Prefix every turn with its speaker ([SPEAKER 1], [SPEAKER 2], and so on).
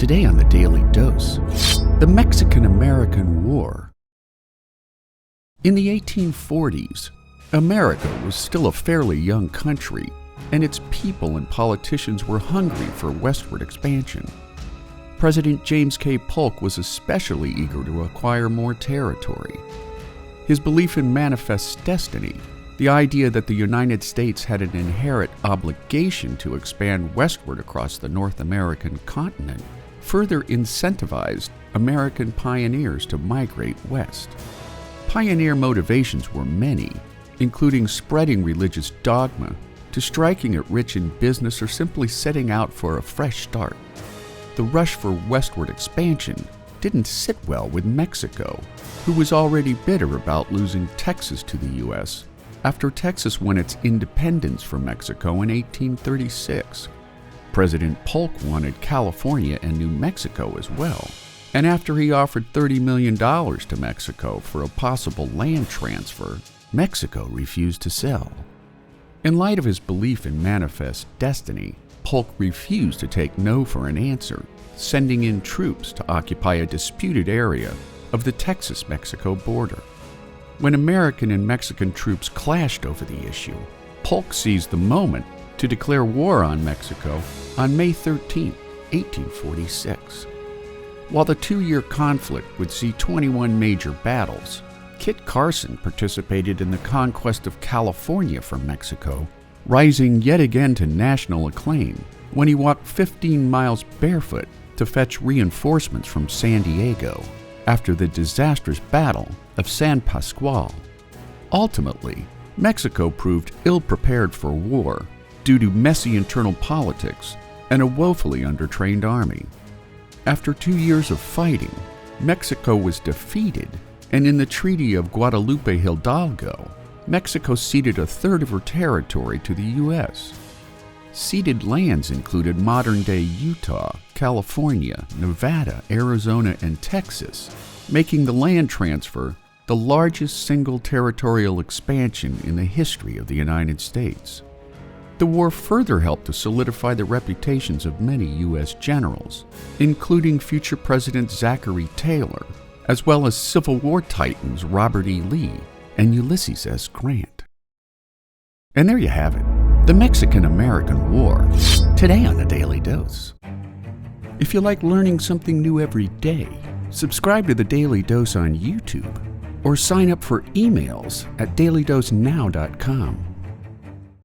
[SPEAKER 1] Today on the Daily Dose, the Mexican-American War. In the 1840s, America was still a fairly young country, and its people and politicians were hungry for westward expansion. President James K. Polk was especially eager to acquire more territory. His belief in manifest destiny, the idea that the United States had an inherent obligation to expand westward across the North American continent, further incentivized American pioneers to migrate west. Pioneer motivations were many, including spreading religious dogma, to striking it rich in business or simply setting out for a fresh start. The rush for westward expansion didn't sit well with Mexico, who was already bitter about losing Texas to the U.S. after Texas won its independence from Mexico in 1836. President Polk wanted California and New Mexico as well, and after he offered $30 million to Mexico for a possible land transfer, Mexico refused to sell. In light of his belief in manifest destiny, Polk refused to take no for an answer, sending in troops to occupy a disputed area of the Texas-Mexico border. When American and Mexican troops clashed over the issue, Polk seized the moment to declare war on Mexico on May 13, 1846. While the two-year conflict would see 21 major battles, Kit Carson participated in the conquest of California from Mexico, rising yet again to national acclaim when he walked 15 miles barefoot to fetch reinforcements from San Diego after the disastrous Battle of San Pascual. Ultimately, Mexico proved ill-prepared for war due to messy internal politics and a woefully undertrained army. After 2 years of fighting, Mexico was defeated, and in the Treaty of Guadalupe Hidalgo, Mexico ceded a third of her territory to the U.S. Ceded lands included modern-day Utah, California, Nevada, Arizona, and Texas, making the land transfer the largest single territorial expansion in the history of the United States. The war further helped to solidify the reputations of many U.S. generals, including future President Zachary Taylor, as well as Civil War titans Robert E. Lee and Ulysses S. Grant. And there you have it, the Mexican-American War, today on the Daily Dose. If you like learning something new every day, subscribe to the Daily Dose on YouTube or sign up for emails at dailydosenow.com.